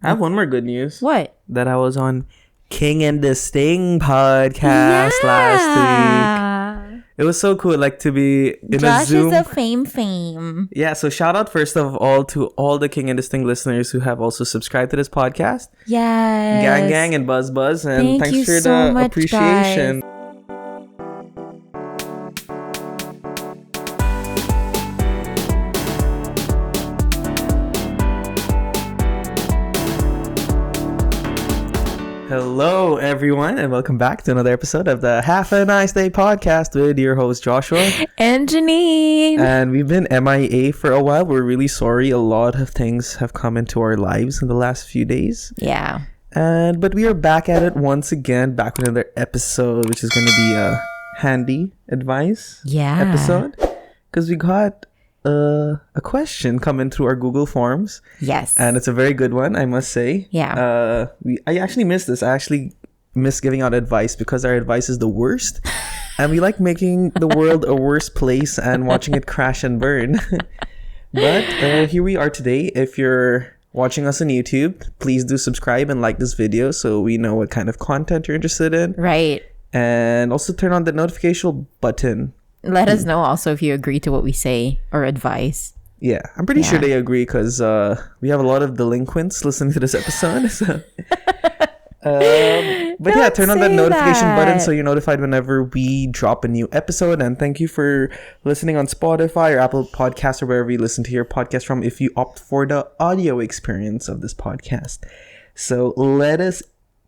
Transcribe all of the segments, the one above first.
I have one more good news. What? That I was on King and the Sting podcast last week. It was so cool, like to be in Josh a Zoom. is a fame. Yeah, so shout out first of all to all the King and the Sting listeners who have also subscribed to this podcast. Yes. Gang and buzz, and Thank thanks you for so the much, appreciation. Hello, everyone, and welcome back to another episode of the Half a Nice Day podcast with your host, Joshua. And Janine. And we've been MIA for a while. We're really sorry. A lot of things have come into our lives in the last few days. Yeah. But we are back at it once again, back with another episode, which is going to be a handy advice episode. Because we got a question coming through our Google Forms. Yes. And it's a very good one, I must say. Yeah. I actually missed this. I actually miss giving out advice because our advice is the worst. And we like making the world a worse place and watching it crash and burn. But here we are today. If you're watching us on YouTube, please do subscribe and like this video so we know what kind of content you're interested in. Right. And also turn on the notification button. Let us know also if you agree to what we say or advise. Yeah, I'm pretty sure they agree because we have a lot of delinquents listening to this episode. So. But yeah, turn on that notification button so you're notified whenever we drop a new episode. And thank you for listening on Spotify or Apple Podcasts or wherever you listen to your podcast from if you opt for the audio experience of this podcast. So let us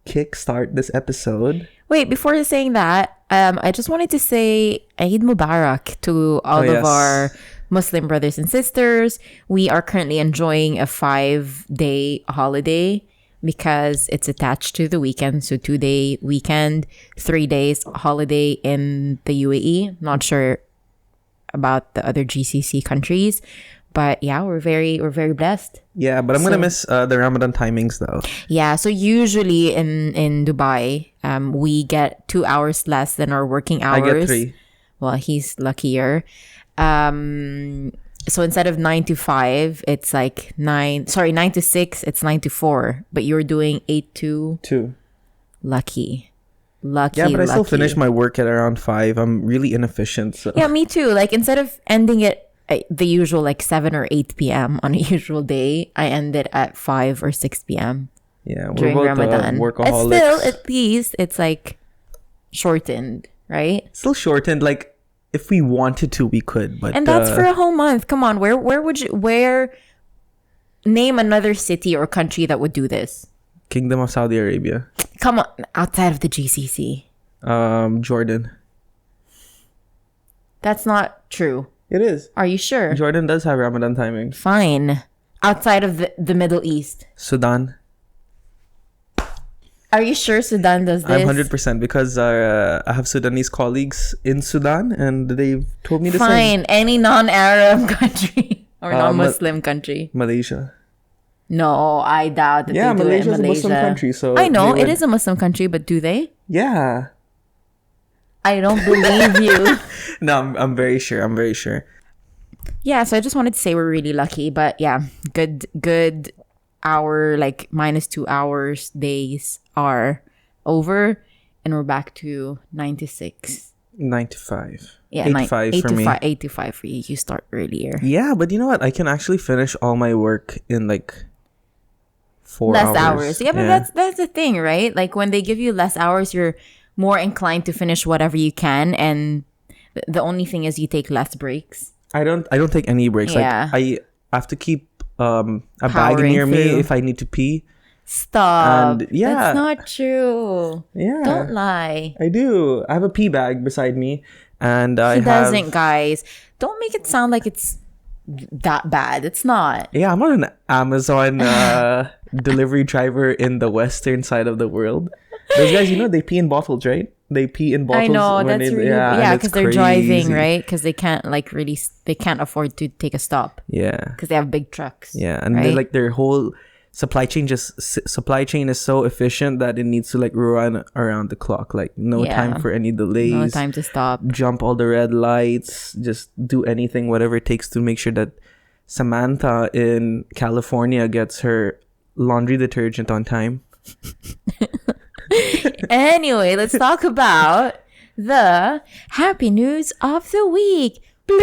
kickstart this episode. Wait, before saying that, I just wanted to say Eid Mubarak to all of our Muslim brothers and sisters. We are currently enjoying a 5-day holiday because it's attached to the weekend. So 2-day weekend, 3 days holiday in the UAE. Not sure about the other GCC countries. But yeah, we're very blessed. Yeah, but I'm gonna miss the Ramadan timings though. Yeah, so usually in Dubai, we get 2 hours less than our working hours. I get 3. Well, he's luckier. So instead of 9 to 5, it's like 9 to 6, it's 9 to 4. But you're doing 8 to 2. Lucky. Yeah, but I still finish my work at around 5. I'm really inefficient. So. Yeah, me too. Like instead of ending it the usual like 7 or 8 p.m. on a usual day, I end it at 5 or 6 p.m. Yeah, we're during both Ramadan. workaholics. Still, at least it's like shortened, right? Still shortened. Like if we wanted to, we could. But and that's for a whole month. Come on, where would you name another city or country that would do this? Kingdom of Saudi Arabia. Come on, outside of the GCC. Jordan. That's not true. It is. Are you sure? Jordan does have Ramadan timing. Fine. Outside of the Middle East. Sudan. Are you sure Sudan does this? I'm 100% because I have Sudanese colleagues in Sudan and they've told me the same. Fine. Any non-Arab country or non-Muslim country. Malaysia. No, I doubt that they do it in Malaysia. Malaysia is a Muslim country. So I know, it is a Muslim country, but do they? Yeah. I don't believe you. No, I'm very sure. I'm very sure. Yeah, so I just wanted to say we're really lucky, but yeah, good hour, like -2 hours days are over and we're back to 96. 9 to 5. Yeah, 8 to 5 for me. 8 to 5 for you. You start earlier. Yeah, but you know what? I can actually finish all my work in like 4 less hours. Yeah, but that's the thing, right? Like when they give you less hours, you're more inclined to finish whatever you can, and the only thing is you take less breaks. I don't take any breaks. Yeah. Like I have to keep a bag near me if I need to pee. Stop. And yeah, that's not true. Yeah, don't lie. I do. I have a pee bag beside me, and he doesn't, guys. Don't make it sound like it's that bad. It's not. Yeah, I'm not an Amazon delivery driver in the western side of the world. Those guys, you know, they pee in bottles, right? They pee in bottles. I know, that's really... Yeah, because they're driving, right? Because they can't, they can't afford to take a stop. Yeah. Because they have big trucks. Yeah, and right? their whole supply chain is so efficient that it needs to, run around the clock. Like, no time for any delays. No time to stop. Jump all the red lights. Just do anything, whatever it takes to make sure that Samantha in California gets her laundry detergent on time. Anyway, let's talk about the happy news of the week. Bling!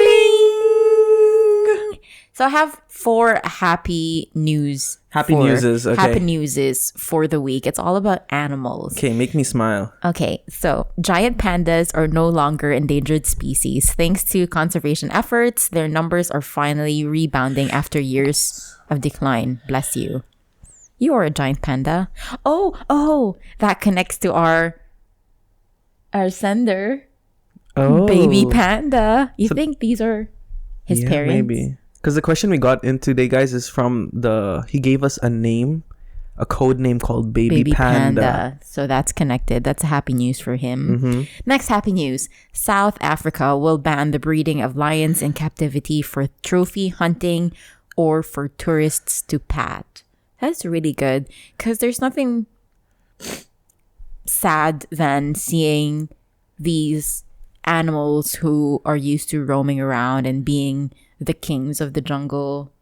So I have 4 happy news. Happy newses, okay. Happy newses for the week. It's all about animals. Okay, make me smile. Okay, so giant pandas are no longer endangered species. Thanks to conservation efforts, their numbers are finally rebounding after years of decline. Bless you. You are a giant panda. Oh, that connects to our sender. Oh. Baby panda. You think these are his parents? Maybe. Because the question we got in today, guys, is from he gave us a name, a code name called Baby Panda. So that's connected. That's happy news for him. Mm-hmm. Next happy news. South Africa will ban the breeding of lions in captivity for trophy hunting or for tourists to pat. That's really good because there's nothing sad than seeing these animals who are used to roaming around and being the kings of the jungle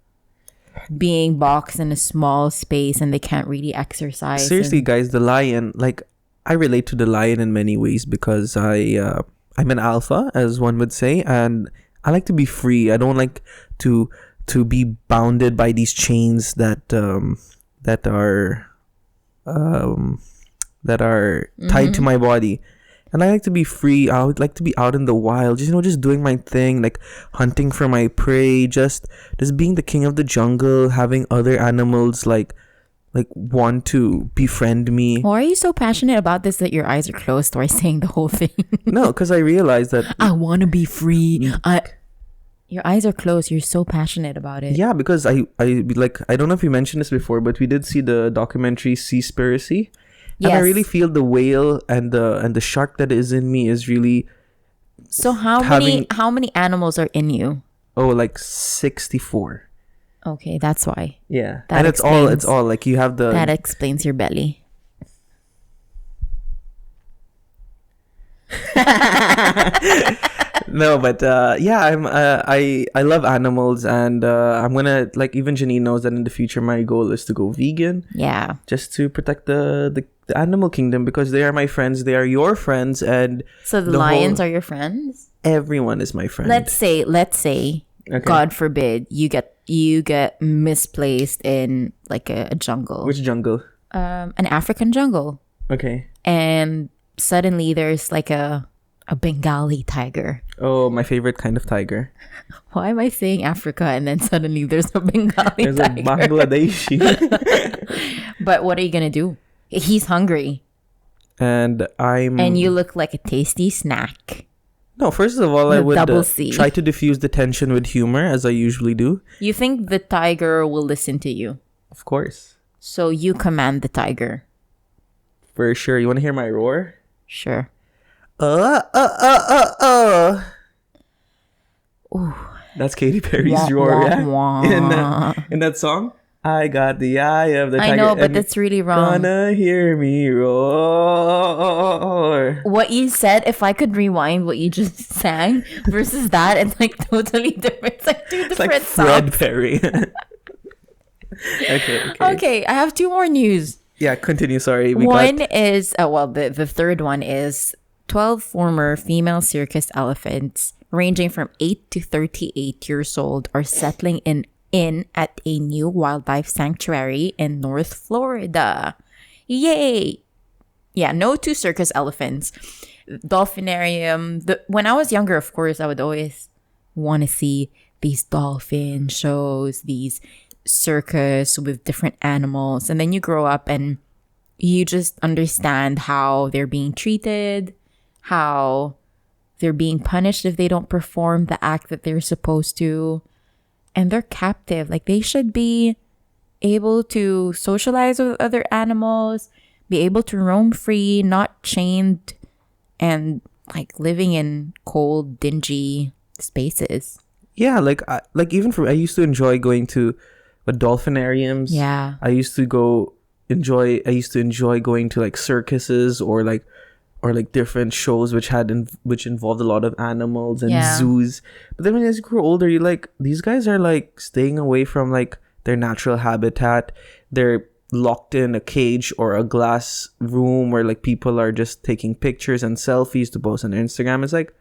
being boxed in a small space and they can't really exercise. Seriously, guys, the lion, like, I relate to the lion in many ways because I'm an alpha, as one would say, and I like to be free. I don't like to be bounded by these chains that are tied to my body. And I like to be free. I would like to be out in the wild, just doing my thing, like hunting for my prey, just being the king of the jungle, having other animals like want to befriend me. Why are you so passionate about this that your eyes are closed while saying the whole thing? No, because I realized that I want to be free. Your eyes are closed. You're so passionate about it. Yeah, because I don't know if we mentioned this before, but we did see the documentary Seaspiracy. Yes. And I really feel the whale and the shark that is in me is really. So how many animals are in you? Oh, like 64. Okay, that's why. Yeah, and it's all like you have the. That explains your belly. No, but yeah, I love animals, and I'm gonna, like, even Janine knows that in the future my goal is to go vegan. Yeah. Just to protect the animal kingdom because they are my friends, they are your friends, and so the lions are your friends? Everyone is my friend. Let's say, okay. God forbid, you get misplaced in like a jungle. Which jungle? An African jungle. Okay. And suddenly there's like a Bengali tiger. Oh, my favorite kind of tiger. Why am I saying Africa and then suddenly there's a Bengali there's tiger? A Bangladeshi. But what are you gonna do? He's hungry. And you look like a tasty snack. No, first of all, I would try to diffuse the tension with humor, as I usually do. You think the tiger will listen to you? Of course. So you command the tiger. For sure. You want to hear my roar? Sure. Ooh. That's Katy Perry's roar, yeah? In that song? I got the eye of the tiger. I know, but that's really wrong. Gonna hear me roar. What you said, if I could rewind what you just sang versus that, it's like totally different. It's like two different songs. Fred Perry. Okay, I have 2 more news. Yeah, continue. Sorry. Is the third one is 12 former female circus elephants ranging from 8 to 38 years old are settling in at a new wildlife sanctuary in North Florida. Yay! Yeah, no 2 circus elephants. Dolphinarium. When I was younger, of course, I would always want to see these dolphin shows, these circus with different animals. And then you grow up and you just understand how they're being treated, how they're being punished if they don't perform the act that they're supposed to. And they're captive. Like, they should be able to socialize with other animals, be able to roam free, not chained, and like living in cold, dingy spaces. Yeah, I used to enjoy going to the dolphinariums. Yeah. I used to enjoy going to like circuses or different shows which involved a lot of animals and zoos. But then as you grow older, you're like, these guys are like staying away from like their natural habitat. They're locked in a cage or a glass room where like people are just taking pictures and selfies to post on Instagram. It's like,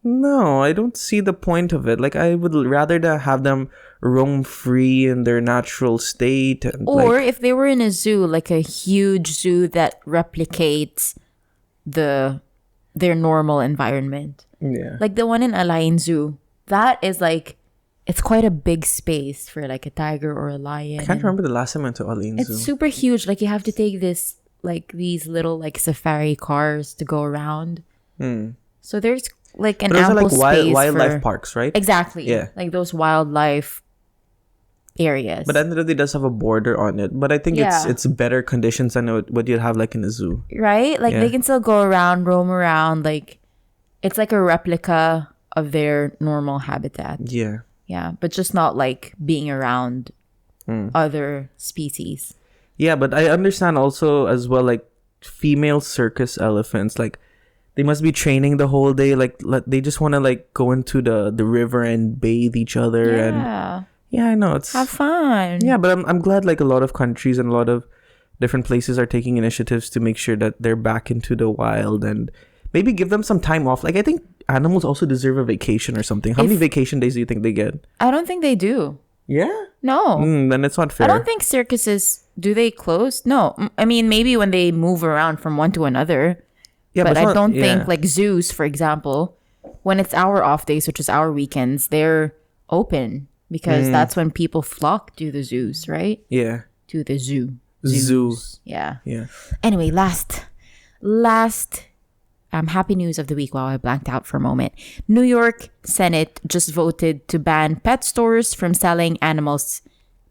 no, I don't see the point of it. Like, I would rather have them roam free in their natural state. And, Or like, if they were in a zoo, like a huge zoo that replicates their normal environment. yeah. Like the one in Alain Zoo. That is like, it's quite a big space for like a tiger or a lion. I can't remember the last time I went to Orleans It's Zoo. super huge. Like you have to take these little like safari cars to go around. So there's like an But those are ample like space wildlife for, parks, right? exactly. Yeah. Like those wildlife areas. But at the end of the day, it does have a border on it. But I think Yeah. it's better conditions than what you'd have like in a zoo. Right? Like Yeah. they can still go around, roam around. Like it's like a replica of their normal habitat. Yeah. Yeah. But just not like being around other species. Yeah, but I understand also as well, like female circus elephants, like they must be training the whole day. Like they just want to like go into the river and bathe each other. And Yeah. yeah, I know it's Have fun. yeah, but I'm glad like a lot of countries and a lot of different places are taking initiatives to make sure that they're back into the wild and maybe give them some time off. Like I think animals also deserve a vacation or something. How many vacation days do you think they get? I don't think they do. Yeah. No. Then it's not fair. I don't think circuses, do they close? No. I mean, maybe when they move around from one to another. Yeah, but it's I not- don't yeah. think like zoos, for example, when it's our off days, which is our weekends, they're open because that's when people flock to the zoos, right? Yeah. To the zoo. Zoo. Yeah. Yeah. Anyway, last happy news of the week while I blanked out for a moment. New York Senate just voted to ban pet stores from selling animals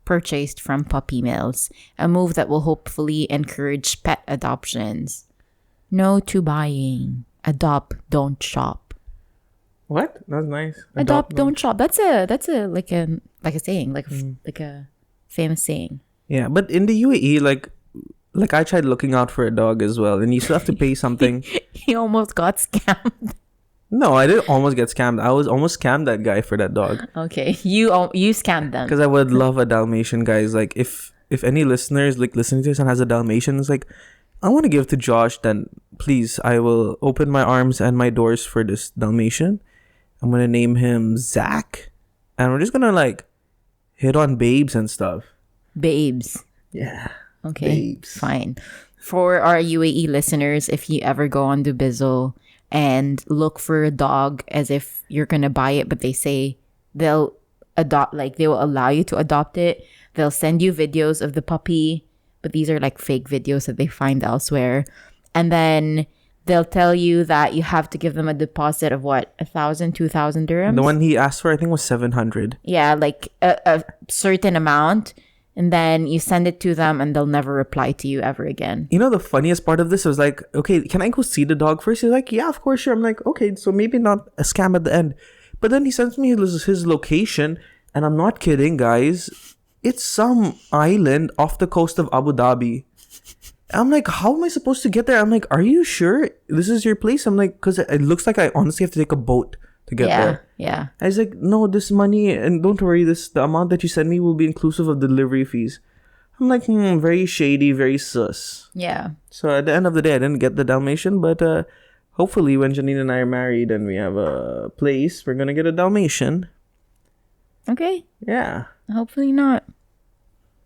purchased from puppy mills, a move that will hopefully encourage pet adoptions. No to buying. Adopt, don't shop. What? That's nice. Adopt, don't shop. That's a like a saying, like a famous saying. Yeah, but in the UAE, like I tried looking out for a dog as well, and you still have to pay something. He almost got scammed. No, I didn't almost get scammed. I was almost scammed that guy for that dog. Okay, you scammed them. Because I would love a Dalmatian, guys. Like if any listeners like listening to this and has a Dalmatian, it's like I want to give to Josh. Then please, I will open my arms and my doors for this Dalmatian. I'm gonna name him Zach, and we're just gonna like hit on babes and stuff. Babes. Yeah. Okay, Babes. fine. For our UAE listeners, if you ever go on Dubizzle and look for a dog as if you're gonna buy it, but they say they'll adopt, like they will allow you to adopt it. They'll send you videos of the puppy, but these are like fake videos that they find elsewhere. And then they'll tell you that you have to give them a deposit of what, 1,000, 2,000 dirhams? The one he asked for, I think, was 700. Yeah, like a certain amount. And then you send it to them and they'll never reply to you ever again. You know, the funniest part of this was like, okay, can I go see the dog first? He's like, yeah, of course, sure. I'm like, okay, so maybe not a scam at the end. But then he sends me his location, and I'm not kidding, guys. It's some island off the coast of Abu Dhabi. I'm like, how am I supposed to get there? I'm like, are you sure this is your place? I'm like, because it looks like I honestly have to take a boat to get there. Yeah. I was like, no, this money, and don't worry, the amount that you send me will be inclusive of delivery fees. I'm like, very shady, very sus. Yeah. So at the end of the day, I didn't get the Dalmatian, but hopefully when Janine and I are married and we have a place, we're gonna get a Dalmatian. Okay. Yeah. Hopefully not.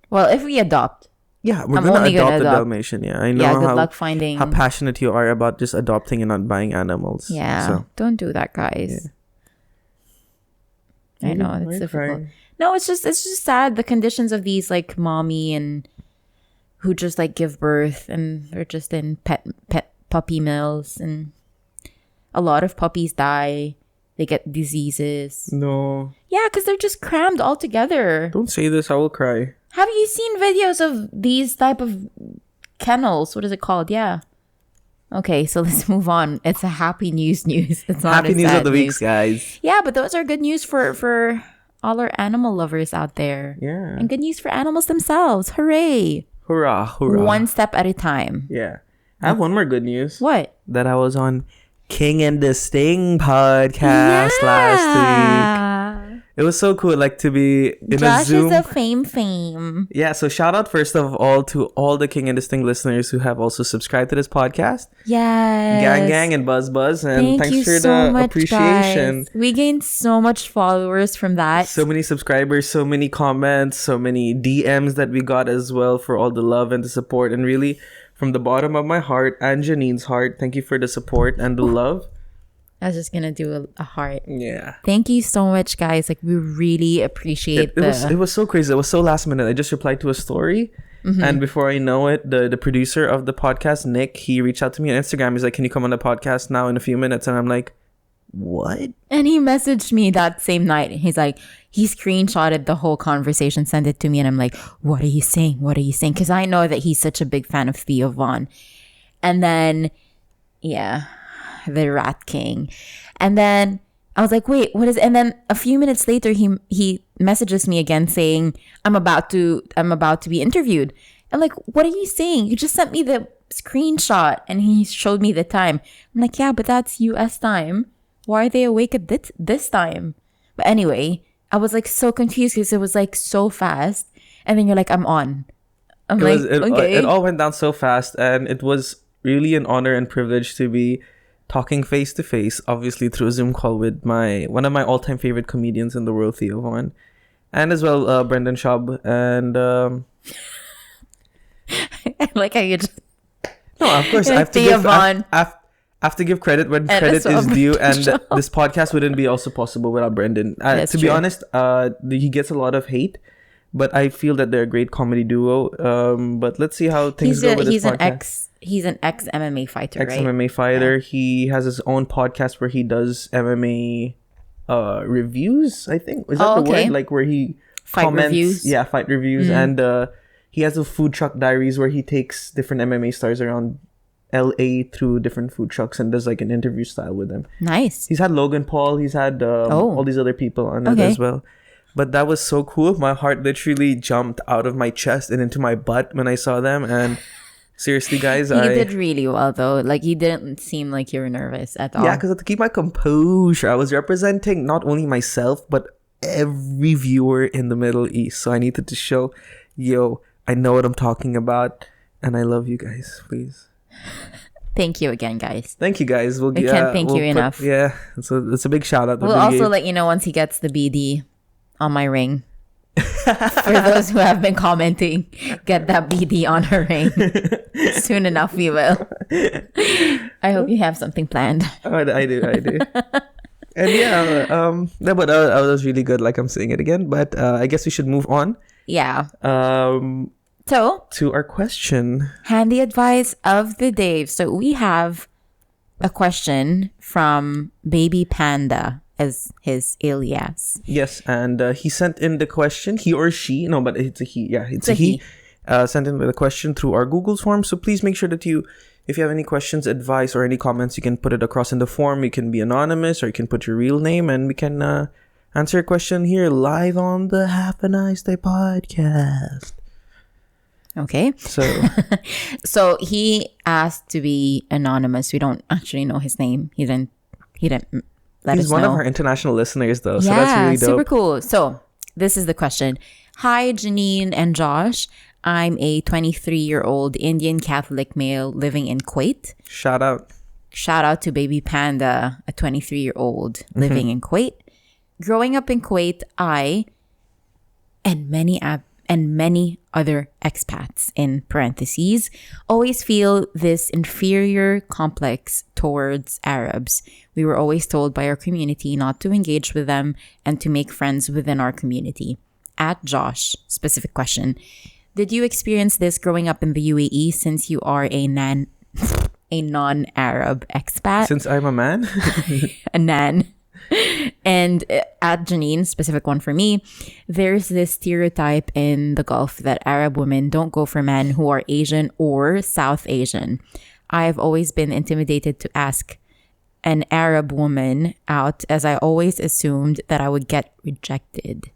Well, if we adopt. Yeah, we're I'm gonna only adopt gonna a adopt. Dalmatian. Yeah, I know Yeah, good luck finding. how passionate you are about just adopting and not buying animals. Yeah. So, Don't do that, guys. I know it's Why difficult. cry? No, it's just sad the conditions of these like mommy and who just like give birth and they're just in pet puppy mills, and a lot of puppies die. They get diseases. No, Yeah, because they're just crammed all together. don't say this. I will cry. Have you seen videos of these type of kennels? What is it called? Yeah. Okay, so let's move on. It's a happy news. It's not Happy a news sad of the week, news. guys. Yeah, but those are good news for all our animal lovers out there. Yeah. And good news for animals themselves. Hooray. Hurrah, hurrah. One step at a time. Yeah. I have one more good news. What? That I was on King and the Sting podcast last week. It was so cool, like to be in Josh a Zoom. is a fame. Yeah, so shout out first of all to all the King and Distinct listeners who have also subscribed to this podcast. Yes. Gang and buzz, and Thank thanks you for so the much, appreciation. guys. We gained so much followers from that. So many subscribers, so many comments, so many DMs that we got as well for all the love and the support. And really, from the bottom of my heart and Janine's heart, thank you for the support and the love. I was just gonna do a heart. Yeah. Thank you so much, guys. Like, we really appreciate it was so crazy. It was so last minute. I just replied to a story, and before I know it, the producer of the podcast, Nick, he reached out to me on Instagram. He's like, "Can you come on the podcast now in a few minutes?" And I'm like, "What?" And he messaged me that same night. He's like, he screenshotted the whole conversation, sent it to me, and I'm like, "What are you saying? What are you saying?" Because I know that he's such a big fan of Theo Von. And then, yeah, the Rat King. And then I was like, wait, what is? And then a few minutes later, he messages me again saying, I'm about to be interviewed. I'm like, what are you saying? You just sent me the screenshot, and he showed me the time. I'm like, yeah, but that's US time. Why are they awake at this time? But anyway, I was like so confused because it was like so fast. And then you're like, I'm on. Okay. It all went down so fast, and it was really an honor and privilege to be talking face to face, obviously through a Zoom call with one of my all-time favorite comedians in the world, Theo Von, and as well Brendan Schaub. And like how you just no, of course I have to Theo give Von. I have to give credit when credit is due, and this podcast wouldn't be also possible without Brendan. To be honest, he gets a lot of hate, but I feel that they're a great comedy duo. But let's see how things go with this podcast. He's an ex MMA fighter, right? Ex MMA fighter. Yeah. He has his own podcast where he does MMA reviews, I think. Is that the word? Like where he comments. Reviews. Yeah, fight reviews. And he has a food truck diaries where he takes different MMA stars around LA through different food trucks and does like an interview style with them. Nice. He's had Logan Paul. He's had all these other people on it as well. But that was so cool. My heart literally jumped out of my chest and into my butt when I saw them. And seriously, guys, you did really well, though. Like, you didn't seem like you were nervous at all. Yeah, because I had to keep my composure. I was representing not only myself, but every viewer in the Middle East. So I needed to show, I know what I'm talking about. And I love you guys, please. Thank you again, guys. Thank you, guys. We can't thank you enough. Yeah, so it's a big shout out. We'll also let you know once he gets the BD on my ring. For those who have been commenting, get that BD on her ring. Soon enough, we will. I hope you have something planned. I do. And yeah, but that was really good. Like I'm saying it again, but I guess we should move on. Yeah. So to our question, handy advice of the day. So we have a question from Baby Panda as his alias. Yes, and he sent in the question. He or she? No, but it's a he. Yeah, it's a he. Sent in the question through our Google form. So please make sure that if you have any questions, advice, or any comments, you can put it across in the form. You can be anonymous, or you can put your real name, and we can answer a question here live on the Half a Nice Day podcast. Okay. So he asked to be anonymous. We don't actually know his name. He didn't let us know. He's one of our international listeners, though. So that's really dope. Super cool. So this is the question. Hi, Janine and Josh. I'm a 23-year-old Indian Catholic male living in Kuwait. Shout out to Baby Panda, a 23-year-old living in Kuwait. Growing up in Kuwait, I and many other expats, in parentheses, always feel this inferior complex towards Arabs. We were always told by our community not to engage with them and to make friends within our community. At Josh, specific question. Did you experience this growing up in the UAE since you are a non-Arab expat? Since I'm a man? A nan. And at Janine, specific one for me, there's this stereotype in the Gulf that Arab women don't go for men who are Asian or South Asian. I've always been intimidated to ask an Arab woman out, as I always assumed that I would get rejected.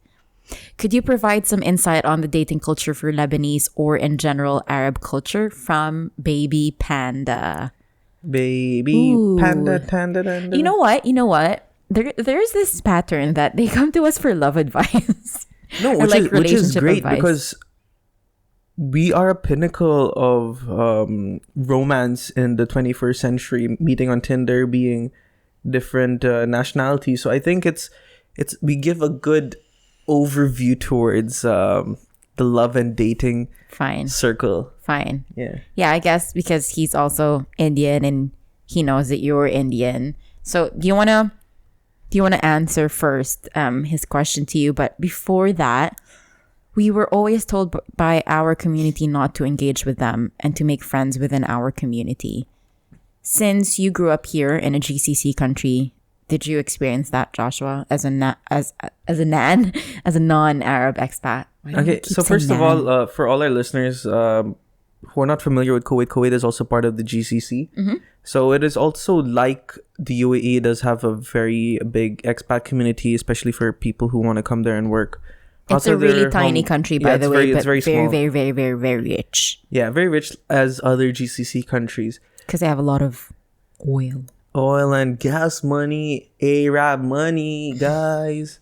Could you provide some insight on the dating culture for Lebanese or in general Arab culture from Baby Panda? Baby Panda. You know what? there's this pattern that they come to us for love advice. No, or like which is relationship great advice. because we are a pinnacle of romance in the 21st century, meeting on Tinder, being different nationalities. So I think it's we give a good overview towards the love and dating Fine. circle. Fine. Yeah. Yeah, I guess because he's also Indian and he knows that you're Indian. So do you wanna answer first his question to you? But before that, we were always told by our community not to engage with them and to make friends within our community. Since you grew up here in a GCC country, did you experience that, Joshua, as a non-Arab expat? Why do I Okay, keep so saying first of nan? all, for all our listeners who are not familiar with Kuwait, Kuwait is also part of the GCC. Mm-hmm. So it is also like the UAE. It does have a very big expat community, especially for people who want to come there and work. It's Also, a really their tiny home- country, Yeah, by it's the way, very- but it's very small. very, very, very, very rich Yeah, very rich as other GCC countries. because they have a lot of oil. Oil and gas money, Arab money, guys.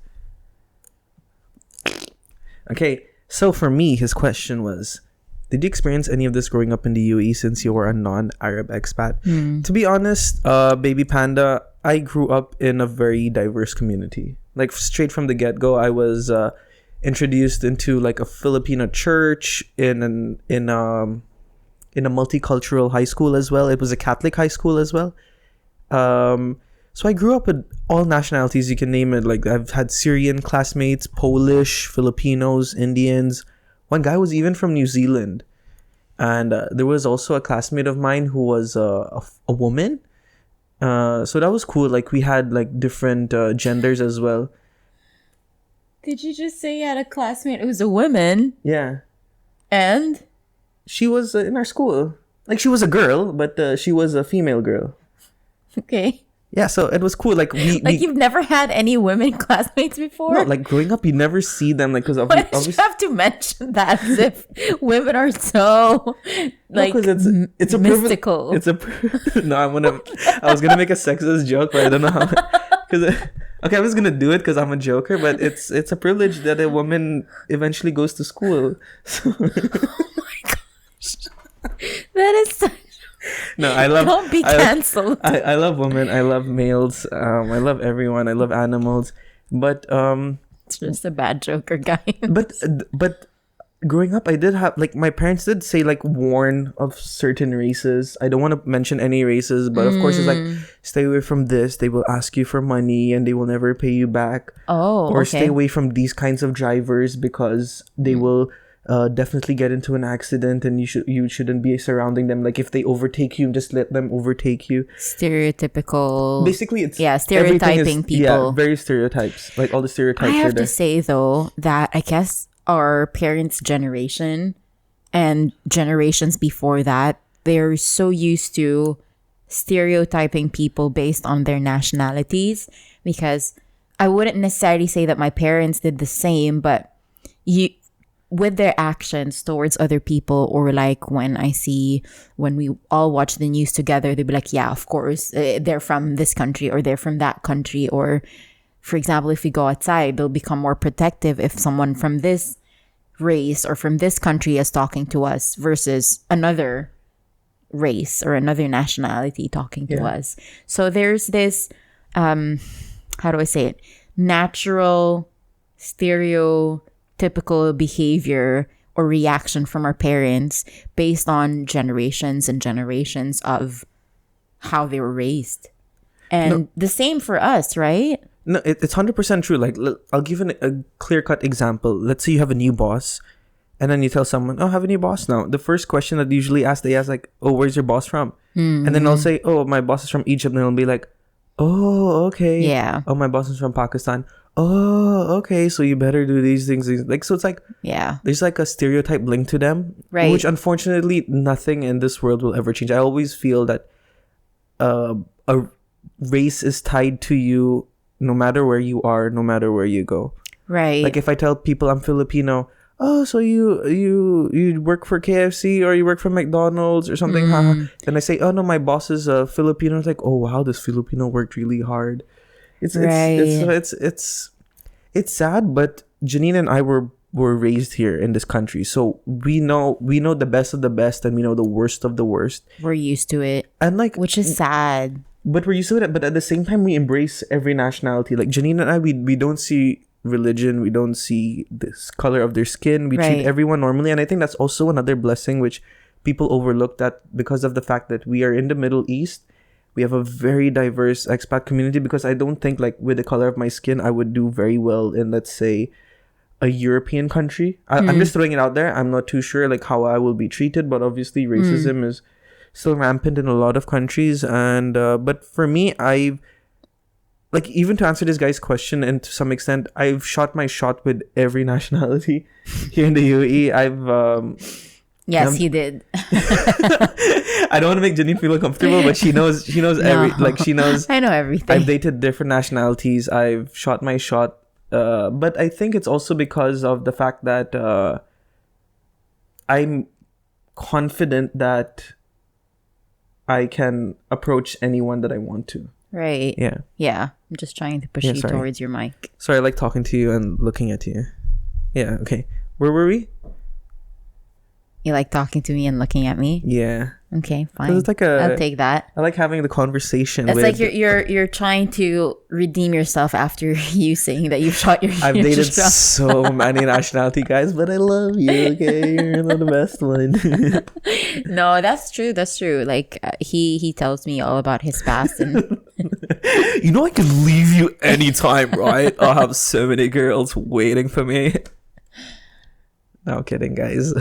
Okay, so for me, his question was, did you experience any of this growing up in the UAE since you were a non-Arab expat? To be honest, baby Panda, I grew up in a very diverse community. Like straight from the get-go, I was introduced into like a Filipino church in a multicultural high school as well. It was a Catholic high school as well. So I grew up with all nationalities you can name it. Like I've had Syrian classmates, Polish, Filipinos, Indians. One guy was even from New Zealand, and there was also a classmate of mine who was a woman. So that was cool. Like we had like different genders as well. Did you just say you had a classmate who was a woman? Yeah, And? she was in our school. Like she was a girl, but she was a female girl. Okay. Yeah, so it was cool. Like we You've never had any women classmates before? no, like growing up, you never see them. Like because Why did you obviously. have to mention that as if women are so like it's a mystical? No, I was gonna make a sexist joke, but I don't know how. Okay, I was gonna do it because I'm a joker, but it's a privilege that a woman eventually goes to school. So, That is such... no, I love. Don't be canceled. I love women. I love males. I love everyone. I love animals. But It's just a bad joker, guy. but growing up, I did have like my parents did say like warn of certain races. I don't want to mention any races, but of course it's like stay away from this. They will ask you for money and they will never pay you back. Oh, Or okay. stay away from these kinds of drivers because they will definitely get into an accident and you shouldn't be surrounding them. Like if they overtake you, just let them overtake you. Stereotypical. Basically, it's stereotyping everything is- people. Yeah, very stereotypes. Like all the stereotypes I are have there. to say though that I guess our parents' generation and generations before that, they're so used to stereotyping people based on their nationalities, because I wouldn't necessarily say that my parents did the same, but with their actions towards other people, or like when we all watch the news together, they'd be like, yeah, of course, they're from this country or they're from that country. Or for example, if we go outside, they'll become more protective if someone from this race or from this country is talking to us versus another race or another nationality talking to us. So there's this, how do I say it? Natural, stereotypical behavior or reaction from our parents based on generations and generations of how they were raised. And the same for us, right? No, it's 100% true. Like, I'll give a clear-cut example. Let's say you have a new boss, and then you tell someone, "Oh, I have a new boss now." The first question that they ask, like, "Oh, where's your boss from?" And then I'll say, "Oh, my boss is from Egypt." And they'll be like, "Oh, okay." Yeah. "Oh, my boss is from Pakistan." "Oh, okay. So you better do these things." Like, so it's like, Yeah. there's like a stereotype linked to them, Right. which unfortunately nothing in this world will ever change. I always feel that a race is tied to you no matter where you are, no matter where you go. Right. Like if I tell people I'm Filipino, "Oh, so you work for KFC or you work for McDonald's or something?" Then I say, "Oh no, my boss is a Filipino." It's like, "Oh wow, this Filipino worked really hard." It's sad, but Janine and I were raised here in this country, so we know the best of the best, and we know the worst of the worst. We're used to it, and like, which is sad. But we're used to it. But at the same time, we embrace every nationality. Like Janine and I, we don't see religion, we don't see this color of their skin. We treat everyone normally, and I think that's also another blessing which people overlook, that because of the fact that we are in the Middle East, we have a very diverse expat community. Because I don't think, like, with the color of my skin, I would do very well in, let's say, a European country. I'm just throwing it out there. I'm not too sure like how I will be treated, but obviously racism is still rampant in a lot of countries. And but for me, I've, like, even to answer this guy's question, and to some extent, I've shot my shot with every nationality here in the UAE. Yes, you did. I don't want to make Janine feel uncomfortable, but she knows she knows I know everything. I've dated different nationalities. I've shot my shot. But I think it's also because of the fact that I'm confident that I can approach anyone that I want to. Right. Yeah. Yeah. I'm just trying to push you towards your mic. Sorry, I like talking to you and looking at you. Yeah, okay. Where were we? You like talking to me and looking at me? Yeah. Okay, fine. It's like I'll take that. I like having the conversation. It's like you're trying to redeem yourself after you saying that you shot your. I've dated so many nationality guys, but I love you. Okay, you're not the best one. No, that's true. That's true. Like he tells me all about his past, and you know, I can leave you anytime, right? I'll have so many girls waiting for me. No kidding, guys.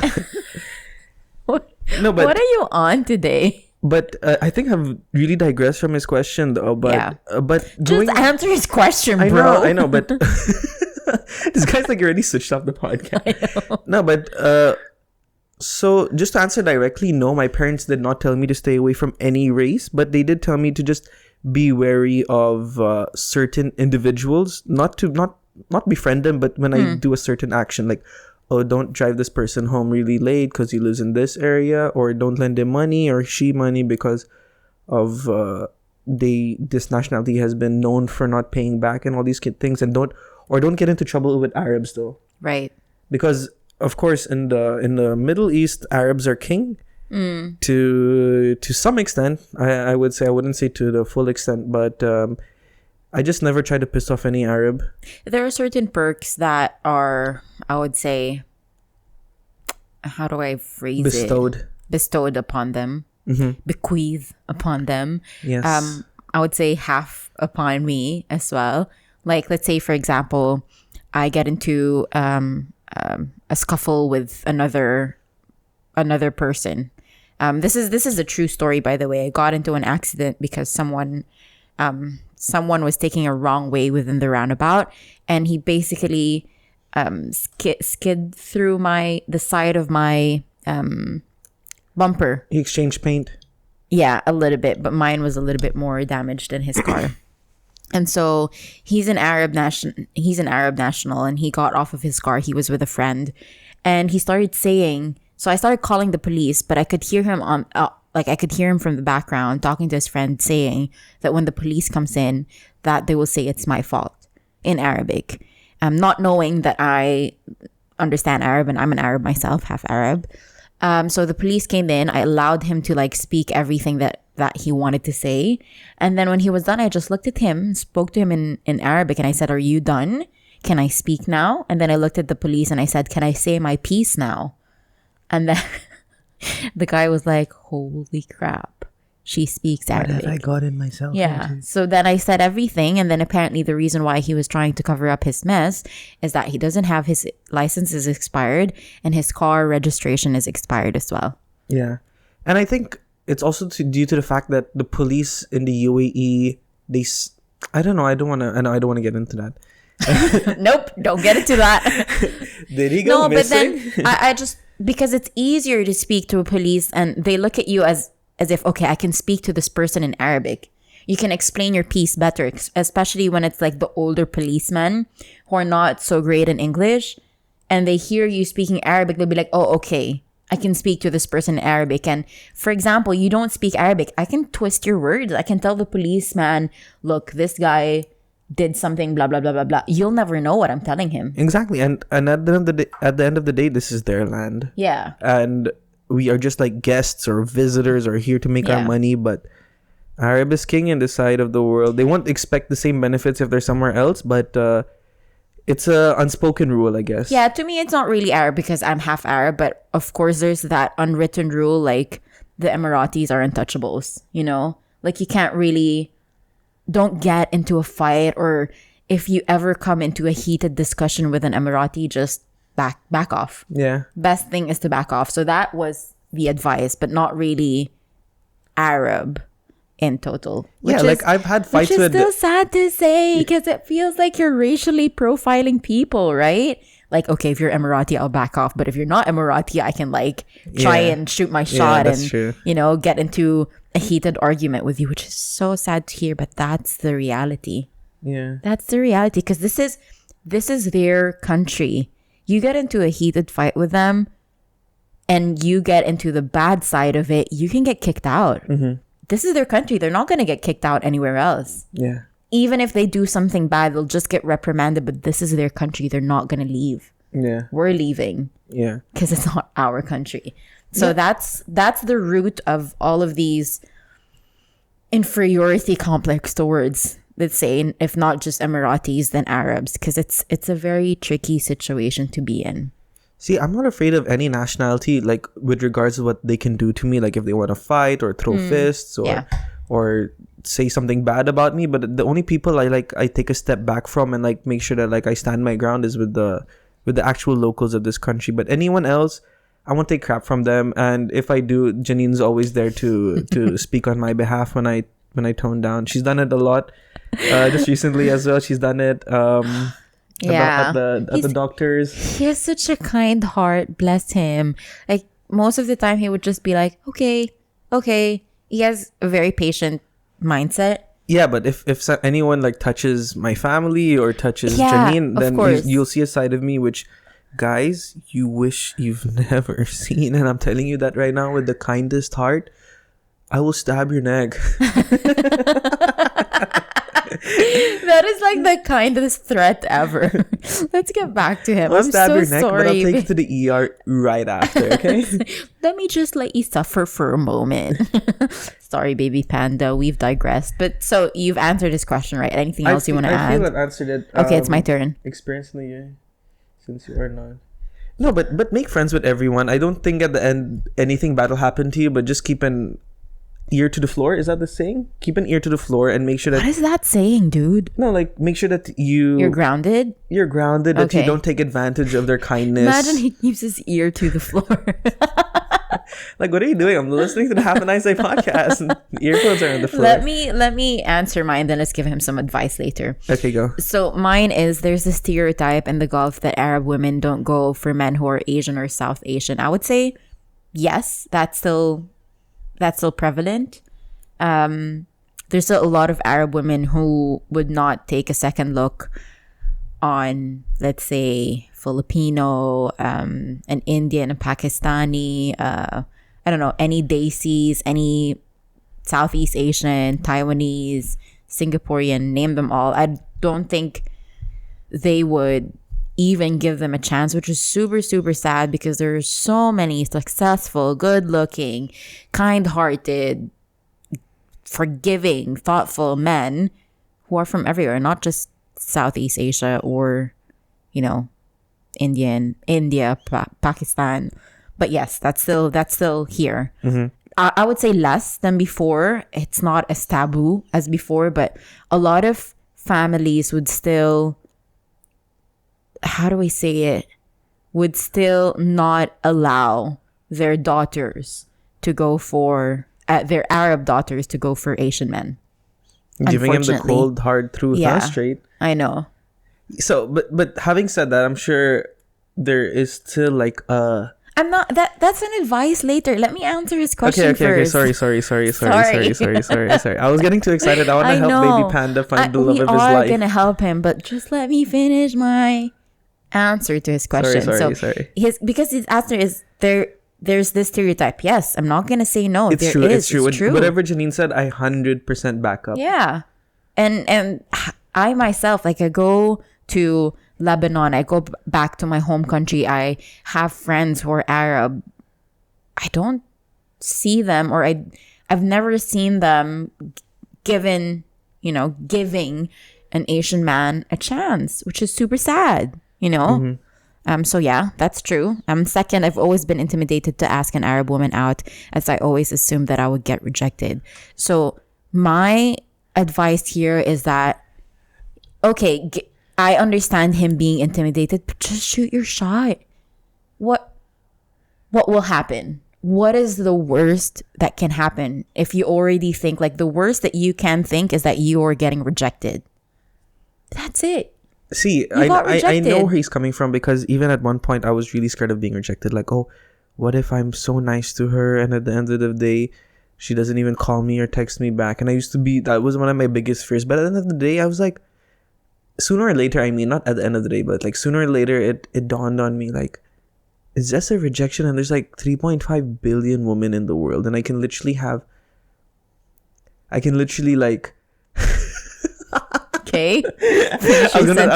No, but what are you on today? But I think I've really digressed from his question, though. But yeah. But just answer his question, bro. I know, but this guy's like already switched off the podcast. I know. No, but so just to answer directly, no, my parents did not tell me to stay away from any race, but they did tell me to just be wary of certain individuals, not befriend them, but when I do a certain action, like, oh, don't drive this person home really late because he lives in this area, or don't lend him money or she money because of this nationality has been known for not paying back and all these things, and don't get into trouble with Arabs, though. Right. Because of course in the Middle East, Arabs are king. To some extent. I would say, I wouldn't say to the full extent, but I just never try to piss off any Arab. There are certain perks that are, I would say, how do I phrase it? Bestowed upon them. Bequeathed upon them. Yes. I would say half upon me as well. Like, let's say, for example, I get into a scuffle with another person. This is a true story, by the way. I got into an accident because someone was taking a wrong way within the roundabout, and he basically skid through the side of my bumper. He exchanged paint. Yeah, a little bit, but mine was a little bit more damaged than his car. And so he's an Arab national, and he got off of his car. He was with a friend, and he started saying. So I started calling the police, but I could hear him I could hear him from the background talking to his friend, saying that when the police comes in, that they will say it's my fault in Arabic. Not knowing that I understand Arab, and I'm an Arab myself, half Arab. So the police came in. I allowed him to speak everything that he wanted to say. And then when he was done, I just looked at him, spoke to him in Arabic, and I said, "Are you done? Can I speak now?" And then I looked at the police and I said, "Can I say my piece now?" And then the guy was like, "Holy crap, she speaks Arabic." I got in myself. Yeah. So then I said everything. And then apparently the reason why he was trying to cover up his mess is that he doesn't have his license is expired, and his car registration is expired as well. Yeah. And I think it's also due to the fact that the police in the UAE, I don't know. I don't want to get into that. Nope. Don't get into that. Did he go missing? But then I just, because it's easier to speak to a police, and they look at you as if, okay, I can speak to this person in Arabic. You can explain your piece better, especially when it's like the older policemen who are not so great in English, and they hear you speaking Arabic. They'll be like, "Oh, okay, I can speak to this person in Arabic." And for example, you don't speak Arabic. I can twist your words. I can tell the policeman, "Look, this guy did something, blah, blah, blah, blah, blah. You'll never know what I'm telling him. Exactly. And at the end of the day, this is their land. Yeah. And we are just like guests or visitors or here to make our money. But Arab is king in this side of the world. They won't expect the same benefits if they're somewhere else, but it's a unspoken rule, I guess. Yeah, to me, it's not really Arab because I'm half Arab, but of course, there's that unwritten rule like the Emiratis are untouchables, you know? Like, you can't really, don't get into a fight, or if you ever come into a heated discussion with an Emirati, just back off. Yeah. Best thing is to back off. So that was the advice, but not really Arab in total. Yeah, like I've had fights with... Which is still sad to say because it feels like you're racially profiling people, right? Like, okay, if you're Emirati, I'll back off. But if you're not Emirati, I can like try and shoot my shot and, true. You know, get into a heated argument with you, which is so sad to hear. But that's the reality. Yeah. That's the reality because this is their country. You get into a heated fight with them and you get into the bad side of it, you can get kicked out. Mm-hmm. This is their country. They're not going to get kicked out anywhere else. Yeah. Even if they do something bad, they'll just get reprimanded. But this is their country. They're not going to leave. Yeah. We're leaving. Yeah. Because it's not our country. So that's the root of all of these inferiority complex towards, let's say, if not just Emiratis, then Arabs. Because it's a very tricky situation to be in. See, I'm not afraid of any nationality, like with regards to what they can do to me, like if they want to fight or throw fists or say something bad about me. But the only people I take a step back from and like make sure that like I stand my ground is with the actual locals of this country. But anyone else, I won't take crap from them. And if I do, Janine's always there to speak on my behalf when I tone down. She's done it a lot, just recently as well. She's done it. At the doctors. He has such a kind heart, bless him. Like most of the time he would just be like, okay. He has a very patient mindset. Yeah, but if anyone like touches my family or touches Janine, then you'll see a side of me which, guys, you wish you've never seen. And I'm telling you that right now with the kindest heart, I will stab your neck. That is like the kindest threat ever. Let's get back to him. I'll stab so your neck, sorry. but I'll take you to the ER right after, okay? Let me just let you suffer for a moment. Sorry, baby Panda. We've digressed. But so you've answered this question, right? Anything else you want to add? I feel I've answered it. Okay, it's my turn. Experience in the year, since you are not. No, but make friends with everyone. I don't think at the end anything bad will happen to you, but just keep an ear to the floor. Is that the saying? Keep an ear to the floor and make sure that... What is that saying, dude? No, like make sure that you're grounded. You're grounded. That you don't take advantage of their kindness. Imagine he keeps his ear to the floor. Like, what are you doing? I'm listening to the Have a Nice Day podcast. And the earphones are on the floor. Let me answer mine. Then let's give him some advice later. Okay, go. So mine is, there's a stereotype in the Gulf that Arab women don't go for men who are Asian or South Asian. I would say yes, that's still prevalent. There's still a lot of Arab women who would not take a second look on, let's say, Filipino, an Indian, a Pakistani, I don't know, any Desis, any Southeast Asian, Taiwanese, Singaporean, name them all. I don't think they would even give them a chance, which is super, super sad because there's so many successful, good-looking, kind-hearted, forgiving, thoughtful men who are from everywhere, not just Southeast Asia or, you know, India, Pakistan. But yes, that's still here. Mm-hmm. I would say less than before. It's not as taboo as before, but a lot of families would still, how do I say it, would still not allow their daughters to go for, their Arab daughters to go for Asian men. Giving him the cold, hard truth, not straight. I know. So, but having said that, I'm sure there is still like I'm not that's an advice later. Let me answer his question first. Okay. Sorry. I was getting too excited. I want to help baby Panda find the love of his life. We are gonna help him, but just let me finish my answer to his question. Sorry. Because his answer is there's this stereotype. Yes, I'm not gonna say no. It's true. Whatever Janine said, I 100% back up. Yeah, and I myself, like, I go to Lebanon, I go back to my home country, I have friends who are Arab. I don't see them, or I've never seen them giving an Asian man a chance, which is super sad, So yeah, that's true. Second, I've always been intimidated to ask an Arab woman out, as I always assumed that I would get rejected. So my advice here is that, okay, I understand him being intimidated, but just shoot your shot. What will happen? What is the worst that can happen if you already think, like, the worst that you can think is that you are getting rejected? That's it. See, I know where he's coming from, because even at one point I was really scared of being rejected. Like, oh, what if I'm so nice to her and at the end of the day she doesn't even call me or text me back? And that was one of my biggest fears. But at the end of the day, I was like, sooner or later, I mean, not at the end of the day, but like sooner or later, it dawned on me, like, it's just a rejection, and there's like 3.5 billion women in the world, and I can literally like okay. I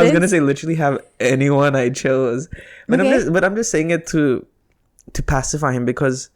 was gonna say literally have anyone I chose, but okay. I'm just saying it to pacify him, because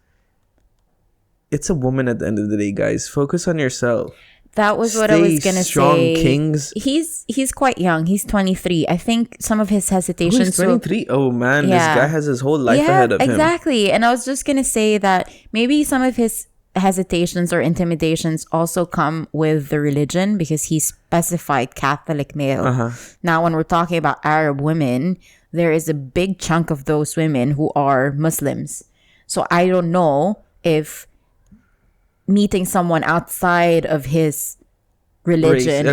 it's a woman at the end of the day, guys. Focus on yourself. That was what I was gonna strong, say. Kings. He's quite young. He's 23. I think some of his hesitations. He's 23. Oh man, yeah. This guy has his whole life ahead of him. Exactly. And I was just gonna say that maybe some of his hesitations or intimidations also come with the religion, because he specified Catholic male. Uh-huh. Now, when we're talking about Arab women, there is a big chunk of those women who are Muslims. So I don't know if meeting someone outside of his religion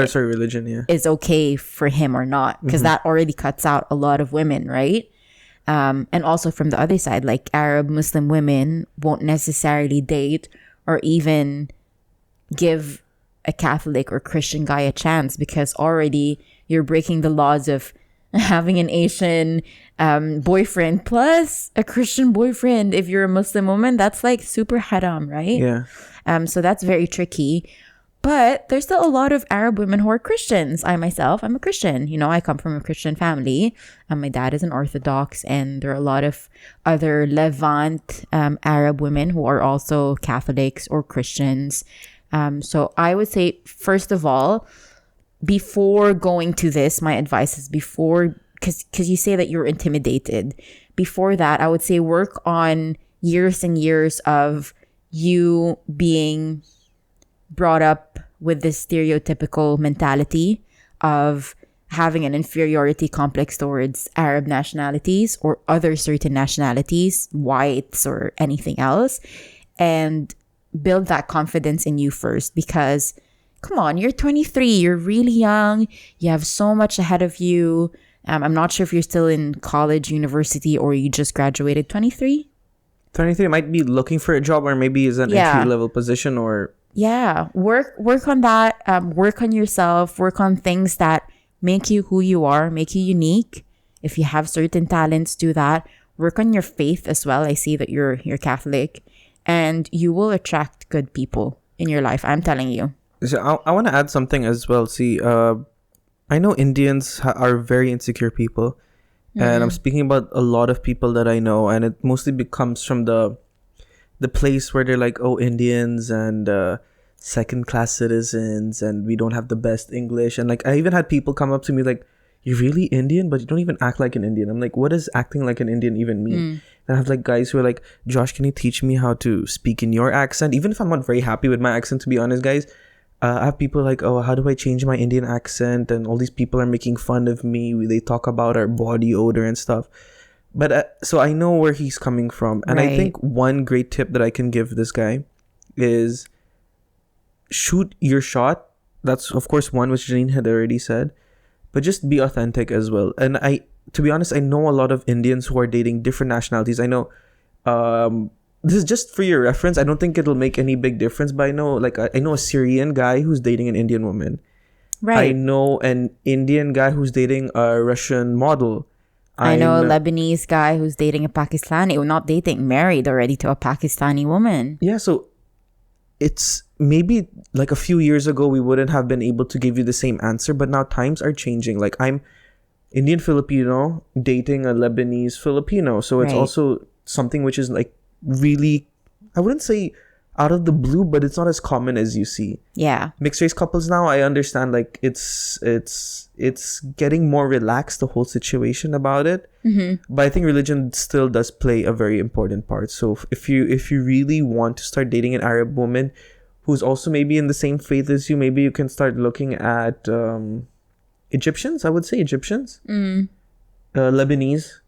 is okay for him or not, because that already cuts out a lot of women, right? And also from the other side, like, Arab Muslim women won't necessarily date or even give a Catholic or Christian guy a chance, because already you're breaking the laws of having an Asian boyfriend plus a Christian boyfriend. If you're a Muslim woman, that's like super haram, right? Yeah. So that's very tricky. But there's still a lot of Arab women who are Christians. I myself, I'm a Christian. I come from a Christian family. My dad is an Orthodox, and there are a lot of other Levant Arab women who are also Catholics or Christians. So I would say, first of all, before going to this, my advice is because you say that you're intimidated. Before that, I would say work on years and years of you being brought up with this stereotypical mentality of having an inferiority complex towards Arab nationalities or other certain nationalities, whites or anything else, and build that confidence in you first. Because come on, you're 23, you're really young, you have so much ahead of you. I'm not sure if you're still in college, university, or you just graduated. 23 might be looking for a job, or maybe is an entry-level position, or work on that. Work on yourself. Work on things that make you who you are, make you unique. If you have certain talents, do that. Work on your faith as well. I see that you're Catholic, and you will attract good people in your life. I'm telling you. So I want to add something as well. See, I know Indians are very insecure people. And I'm speaking about a lot of people that I know, and it mostly comes from the place where they're like, oh, Indians and second-class citizens, and we don't have the best English. And like, I even had people come up to me like, you're really Indian, but you don't even act like an Indian. I'm like, what does acting like an Indian even mean? And I have like guys who are like, Josh, can you teach me how to speak in your accent? Even if I'm not very happy with my accent, to be honest, guys. I have people like, oh, how do I change my Indian accent? And all these people are making fun of me. They talk about our body odor and stuff. But so I know where he's coming from. And I think one great tip that I can give this guy is shoot your shot. That's, of course, one which Janine had already said. But just be authentic as well. And to be honest, I know a lot of Indians who are dating different nationalities. I know... this is just for your reference. I don't think it'll make any big difference, but I know a Syrian guy who's dating an Indian woman. Right. I know an Indian guy who's dating a Russian model. I know a Lebanese guy who's dating a Pakistani, or not dating, married already to a Pakistani woman. Yeah, so it's maybe like a few years ago we wouldn't have been able to give you the same answer, but now times are changing. Like I'm Indian Filipino dating a Lebanese Filipino, so it's Right. also something which is like really, I wouldn't say out of the blue, but it's not as common as you see. Yeah. Mixed race couples now, I understand like it's getting more relaxed, the whole situation about it. But I think religion still does play a very important part. So if you really want to start dating an Arab woman who's also maybe in the same faith as you, maybe you can start looking at Egyptians. I would say Egyptians, Lebanese.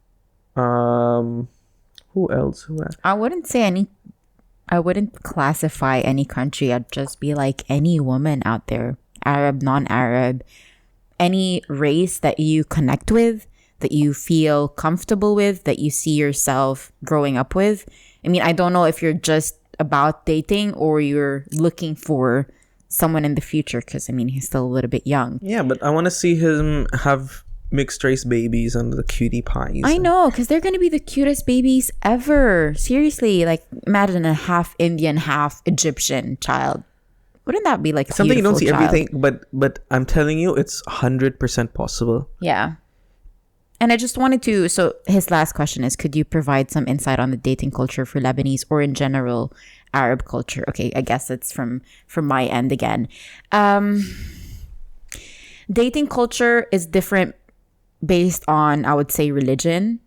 Who else? I wouldn't classify any country. I'd just be like any woman out there, Arab, non-Arab, any race that you connect with, that you feel comfortable with, that you see yourself growing up with. I mean, I don't know if you're just about dating or you're looking for someone in the future, because I mean, he's still a little bit young. Yeah, but I want to see him have mixed race babies and the cutie pies. I know, because they're gonna be the cutest babies ever. Seriously, like imagine a half Indian, half Egyptian child. Wouldn't that be like a something you don't see beautiful child? everything, but I'm telling you, it's 100% possible. Yeah. And I just wanted to, so his last question is, could you provide some insight on the dating culture for Lebanese or in general Arab culture? Okay, I guess it's from my end again. Dating culture is different based on, I would say, religion.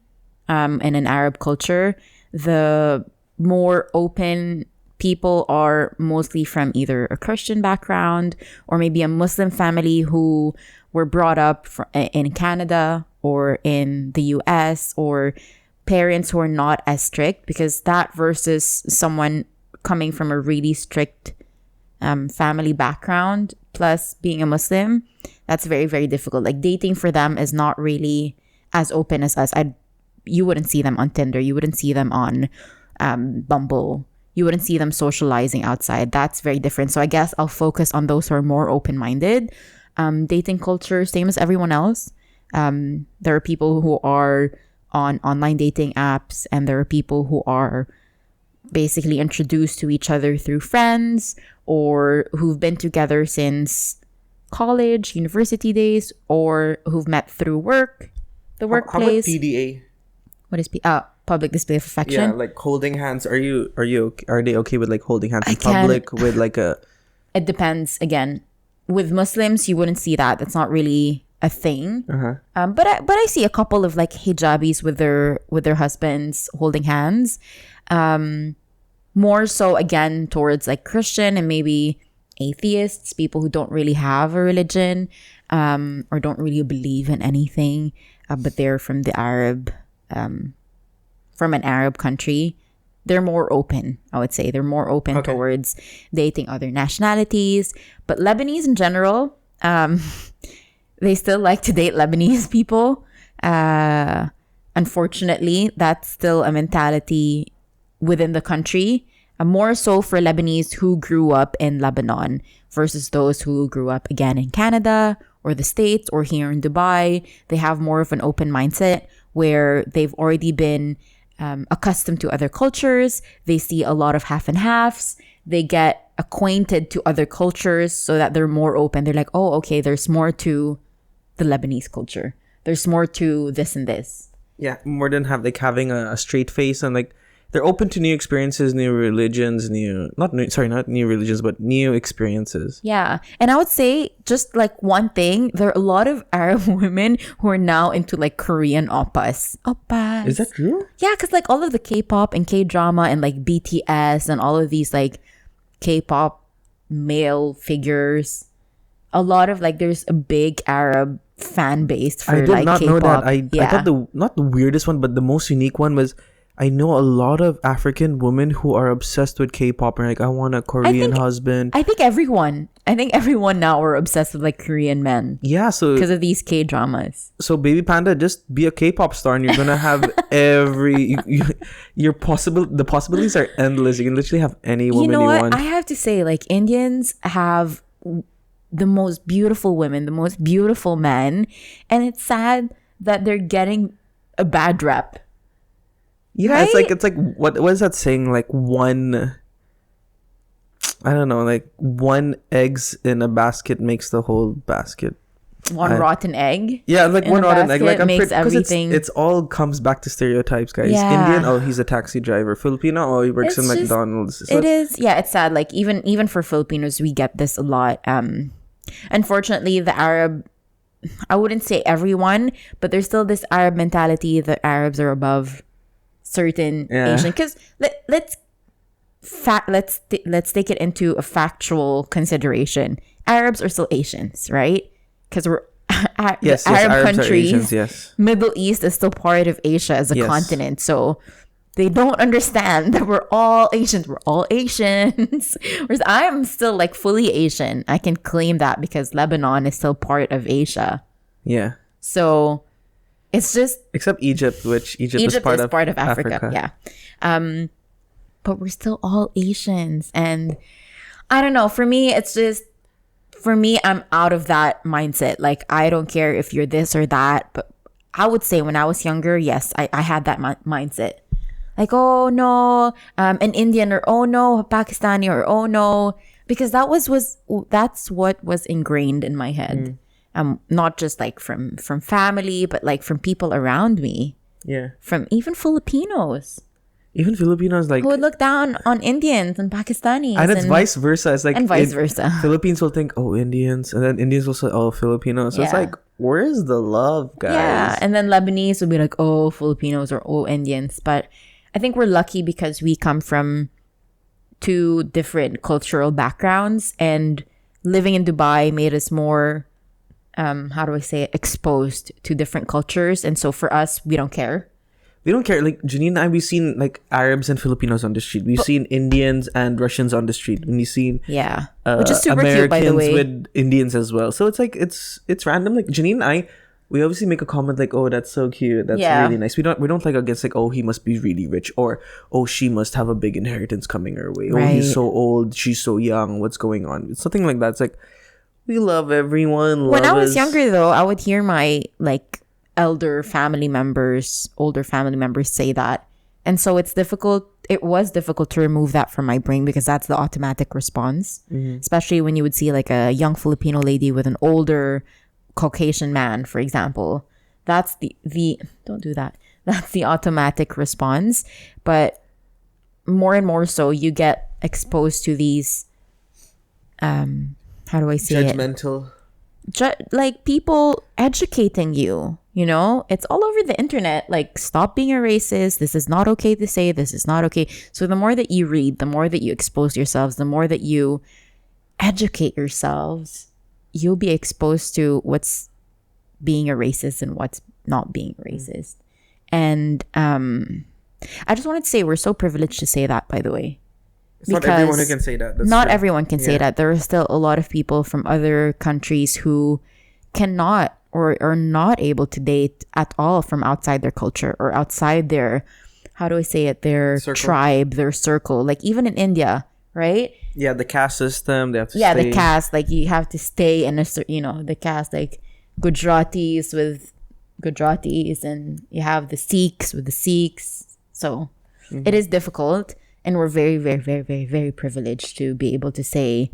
In an Arab culture, the more open people are mostly from either a Christian background or maybe a Muslim family who were brought up in Canada or in the US, or parents who are not as strict, because that versus someone coming from a really strict family background plus being a Muslim, that's very, very difficult. Like dating for them is not really as open as us. You wouldn't see them on Tinder. You wouldn't see them on Bumble. You wouldn't see them socializing outside. That's very different. So I guess I'll focus on those who are more open-minded. Dating culture, same as everyone else. There are people who are on online dating apps, and there are people who are basically introduced to each other through friends or who've been together since college, university days, or who've met through work, the workplace. How about PDA? What is public display of affection? Yeah, like holding hands. Are they okay with like holding hands in public with like a? It depends. Again, with Muslims, you wouldn't see that. That's not really a thing. But I see a couple of like hijabis with their husbands holding hands. More so again towards like Christian and maybe atheists, people who don't really have a religion, or don't really believe in anything, but they're from the Arab, from an Arab country. They're more open, I would say. They're more open towards dating other nationalities. But Lebanese in general, they still like to date Lebanese people. Unfortunately, that's still a mentality within the country. More so for Lebanese who grew up in Lebanon versus those who grew up again in Canada or the States or here in Dubai. They have more of an open mindset where they've already been accustomed to other cultures. They see a lot of half and halves. They get acquainted to other cultures so that they're more open. They're like, oh, okay, there's more to the Lebanese culture. There's more to this and this. Yeah, more than having a straight face, and like they're open to new experiences, new religions, not new religions, but new experiences. Yeah. And I would say just like one thing, there are a lot of Arab women who are now into like Korean oppas. Oppas. Is that true? Yeah, because like all of the K-pop and K-drama and like BTS and all of these like K-pop male figures, a lot of like there's a big Arab fan base for I did like not K-pop. know that. I thought not the weirdest one, but the most unique one was I know a lot of African women who are obsessed with K-pop and like, I want a Korean husband. I think everyone now are obsessed with like Korean men. Yeah, so because of these K-dramas. So baby Panda, just be a K-pop star and you're gonna have the possibilities are endless. You can literally have any woman you want. I have to say, like Indians have the most beautiful women, the most beautiful men, and it's sad that they're getting a bad rep. Yeah, right? It's like what is that saying? Like one I don't know, like one eggs in a basket makes the whole basket. One rotten egg. Yeah, like one rotten egg. Like I'm makes pretty, everything. it's all comes back to stereotypes, guys. Yeah. Indian, oh, he's a taxi driver. Filipino, oh, he works in McDonald's. So it is. Yeah, it's sad. Like even for Filipinos, we get this a lot. Unfortunately, the Arab, I wouldn't say everyone, but there's still this Arab mentality that Arabs are above certain Asian. Because let's take it into a factual consideration. Arabs are still Asians, right? Because we're yes, Arab Arabs countries. are Asians, yes. Middle East is still part of Asia as a continent, so they don't understand that we're all Asians. We're all Asians. Whereas I'm still like fully Asian. I can claim that because Lebanon is still part of Asia. Yeah. So it's just except Egypt, which Egypt is part of Africa. Yeah. But we're still all Asians, and I don't know. For me, I'm out of that mindset. Like, I don't care if you're this or that. But I would say when I was younger, yes, I had that mindset. Like, oh no, an Indian, or oh no, Pakistani, or oh no, because that's what was ingrained in my head. Not just like from family, but like from people around me. Yeah. From even Filipinos. Even Filipinos, like, who would look down on Indians and Pakistanis. And it's vice versa. It's like, and vice versa. Philippines will think, oh, Indians. And then Indians will say, oh, Filipinos. So it's like, where's the love, guys? Yeah. And then Lebanese would be like, oh, Filipinos, or oh, Indians. But I think we're lucky because we come from two different cultural backgrounds. And living in Dubai made us more, how do I say it, exposed to different cultures. And so for us, we don't care. We don't care. Like, Janine and I, we've seen like Arabs and Filipinos on the street. We've seen Indians and Russians on the street. And we've seen which is super Americans cute, by the way, with Indians as well. So it's like it's random. Like, Janine and I, we obviously make a comment like, oh, that's so cute. That's really nice. We don't like against like, oh, he must be really rich, or oh, she must have a big inheritance coming her way. Right. Oh, he's so old, she's so young. What's going on? It's something like that. It's like, we love everyone. When I was younger, though, I would hear my like older family members say that, and so it was difficult to remove that from my brain, because that's the automatic response. Especially when you would see like a young Filipino lady with an older Caucasian man, for example. That's the don't do that. That's the automatic response. But more and more so, you get exposed to these how do I say judgmental like people educating you. You know, it's all over the internet. Like, stop being a racist. This is not okay to say. This is not okay. So the more that you read, the more that you expose yourselves, the more that you educate yourselves, you'll be exposed to what's being a racist and what's not being racist. And I just wanted to say we're so privileged to say that, by the way. It's not everyone who can say that. That's not true. Everyone can say that. There are still a lot of people from other countries who cannot or are not able to date at all from outside their culture or outside their, how do I say it, their tribe, their circle. Like, even in India, right? Yeah, the caste system. They have to stay. stay. The caste, like, you have to stay in a, the caste, like Gujaratis with Gujaratis, and you have the Sikhs with the Sikhs. So it is difficult, and we're very, very, very, very, very privileged to be able to say,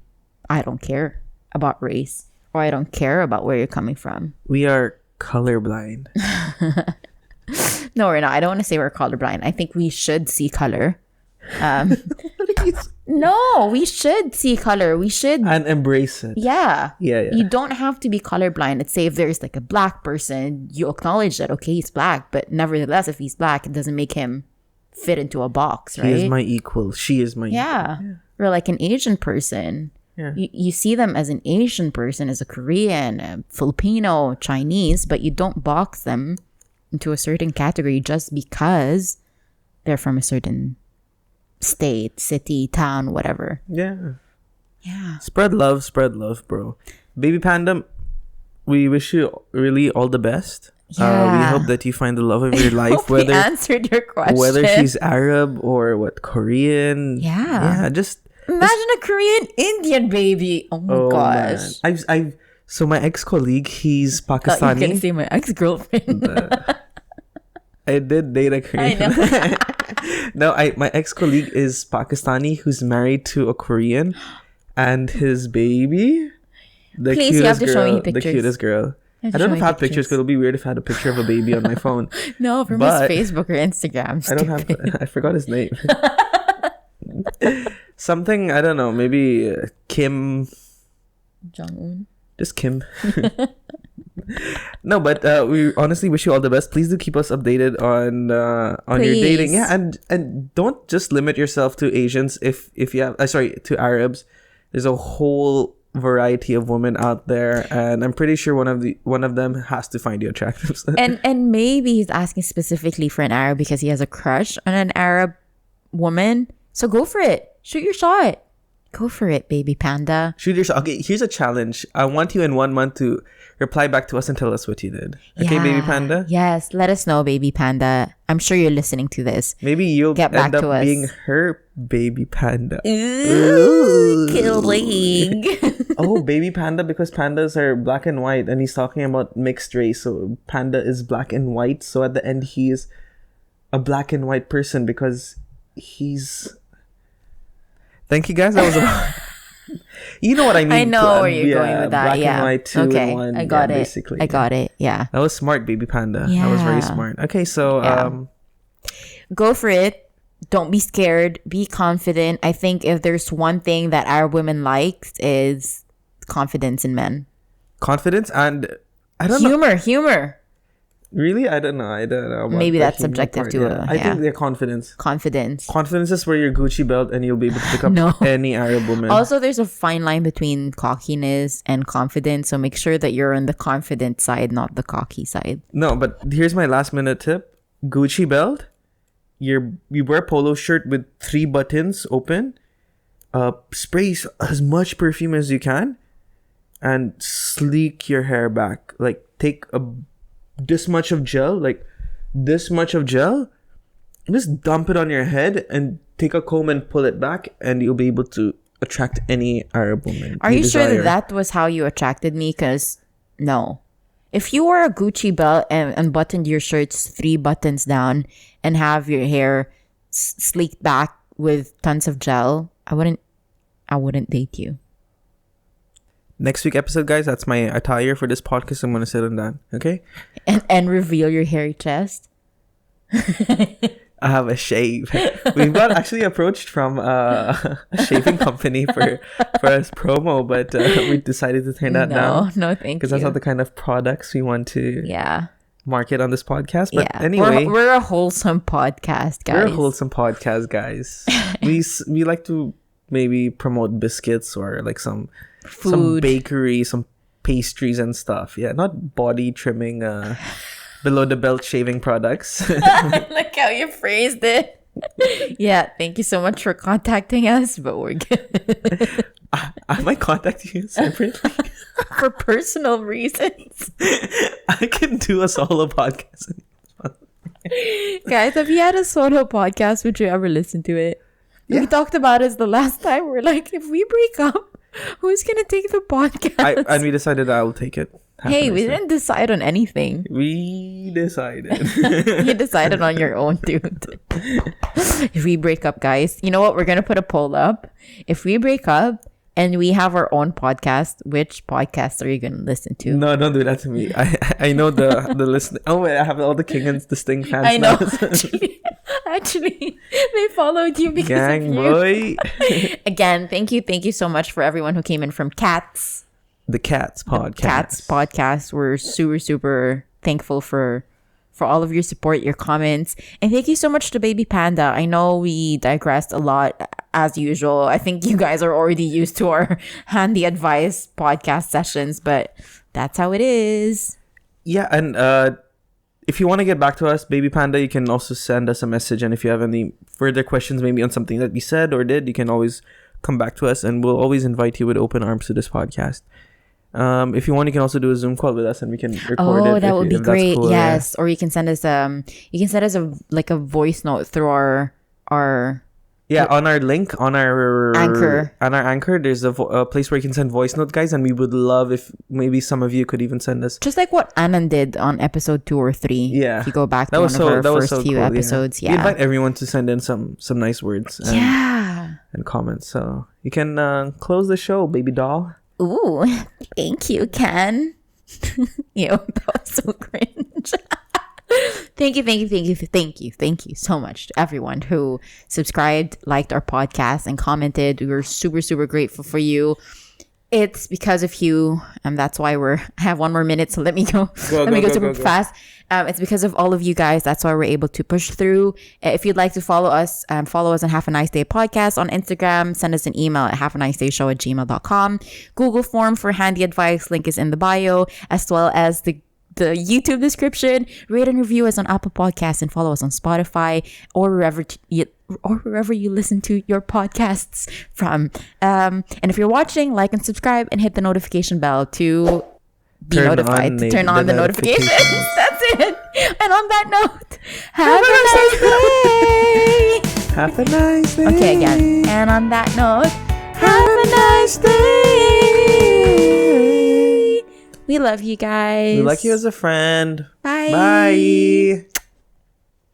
I don't care about race, or I don't care about where you're coming from. We are colorblind. No, we're not. I don't want to say we're colorblind. I think we should see color. No, we should see color. We should. And embrace it. Yeah. Yeah. You don't have to be colorblind. Let's say if there's like a black person, you acknowledge that, okay, he's black. But nevertheless, if he's black, it doesn't make him fit into a box, right? He is my equal. She is my equal. Yeah. Or like an Asian person. Yeah. You see them as an Asian person, as a Korean, a Filipino, Chinese, but you don't box them into a certain category just because they're from a certain state, city, town, whatever. Yeah. Yeah. Spread love, bro. Baby Panda, we wish you really all the best. Yeah. We hope that you find the love of your life. We answered your question. Whether she's Arab or Korean. Yeah. Yeah, just... Imagine a Korean Indian baby. Oh my gosh. Man. So my ex-colleague, he's Pakistani. I thought you were going to say my ex-girlfriend. I did date a Korean. I know. No, my ex-colleague is Pakistani who's married to a Korean, and his baby, Please, you have to show me pictures. The cutest girl. You have I to don't know show if I me have pictures, because it'll be weird if I had a picture of a baby on my phone. No, from But his Facebook or Instagram. I don't have. I forgot his name. Something, I don't know. Maybe Kim Jong-un. Just Kim. No, but we honestly wish you all the best. Please do keep us updated on your dating. Yeah, and don't just limit yourself to Asians. If you have, to Arabs. There's a whole variety of women out there, and I'm pretty sure one of them has to find you attractive. and maybe he's asking specifically for an Arab because he has a crush on an Arab woman. So go for it. Shoot your shot. Go for it, baby panda. Shoot your shot. Okay, here's a challenge. I want you in 1 month to reply back to us and tell us what you did. Okay, baby panda? Yes, let us know, baby panda. I'm sure you're listening to this. Maybe you'll get back end to up us. being her baby panda. Ooh, killing. Oh, baby panda, because pandas are black and white, and he's talking about mixed race. So panda is black and white. So at the end, he is a black and white person because he's... Thank you, guys. That was you know what I mean. I know where you're going with that. Black and white, 2 in 1. I got it. Basically. I got it. Yeah. That was smart, baby panda. That was very smart. Okay, so go for it. Don't be scared. Be confident. I think if there's one thing that our women like is confidence in men. Confidence and I don't know. Humor. Really? I don't know. Maybe that's subjective to I think they're confidence. Confidence is where your Gucci belt and you'll be able to pick up any Arab woman. Also, there's a fine line between cockiness and confidence. So make sure that you're on the confident side, not the cocky side. No, but here's my last minute tip. Gucci belt. You wear a polo shirt with 3 buttons open. Spray as much perfume as you can. And sleek your hair back. Like, take this much of gel, just dump it on your head and take a comb and pull it back, and you'll be able to attract any Arab woman. Are you sure that was how you attracted me? Because no, if you wore a Gucci belt and buttoned your shirts 3 buttons down and have your hair sleeked back with tons of gel, I wouldn't date you. Next week episode, guys, that's my attire for this podcast. I'm gonna sit on that, okay? And reveal your hairy chest. I have a shave. We got actually approached from a shaving company for us promo, but we decided to turn that down. No, thank you. Because that's not the kind of products we want to market on this podcast. But anyway, we're a wholesome podcast, guys. We're a wholesome podcast, guys. we like to maybe promote biscuits or like some food, some bakery, some pastries and stuff. Yeah, not body trimming, below the belt shaving products. I like how you phrased it. Yeah, thank you so much for contacting us, but we're good. I might contact you separately. For personal reasons. I can do a solo podcast. Guys, have you had a solo podcast? Would you ever listen to it? Yeah. We talked about it the last time. We're like, if we break up, who's going to take the podcast? And we decided I will take it. Hey, we didn't decide on anything. We decided. You decided on your own, dude. If we break up, guys, you know what? We're going to put a poll up. If we break up and we have our own podcast, which podcast are you going to listen to? No, don't do that to me. I know the listener. Oh, wait, I have all the King and the Sting fans I know. now. Actually, they followed you because Gang of you. Boy. Again, thank you so much for everyone who came in from Cats. The Cats podcast. Cats podcast. We're super thankful for all of your support, your comments, and thank you so much to Baby Panda. I know we digressed a lot as usual. I think you guys are already used to our handy advice podcast sessions, but that's how it is. Yeah, and if you want to get back to us, Baby Panda, you can also send us a message, and if you have any further questions maybe on something that we said or did, you can always come back to us, and we'll always invite you with open arms to this podcast. If you want, you can also do a Zoom call with us, and we can record it. Oh, that would be great. Cool, yes, or you can send us a voice note through our Yeah, on our link, on our Anchor, there's a place where you can send voice note, guys, and we would love if maybe some of you could even send us. Just like what Anand did on episode 2 or 3. Yeah, if you go back to one of our first few episodes, we invite everyone to send in some nice words. And comments. So you can close the show, baby doll. Ooh, thank you, Ken. Ew, that was so cringe. Thank you so much to everyone who subscribed, liked our podcast, and commented. We were super, super grateful for you. It's because of you, and that's why I have 1 more minute, so let me go super fast. It's because of all of you guys. That's why we're able to push through. If you'd like to follow us on Have a Nice Day Podcast on Instagram. Send us an email at haveanicedayshow@gmail.com. Google form for handy advice. Link is in the bio, as well as the YouTube description. Rate and review us on Apple Podcasts and follow us on Spotify or wherever you listen to your podcasts from. And if you're watching, like and subscribe and hit the notification bell to be notified, to turn on the notifications. That's it. And on that note, have a nice day. Have a nice day. Okay, again. And on that note, have a nice day. We love you guys. We like you as a friend. Bye. Bye.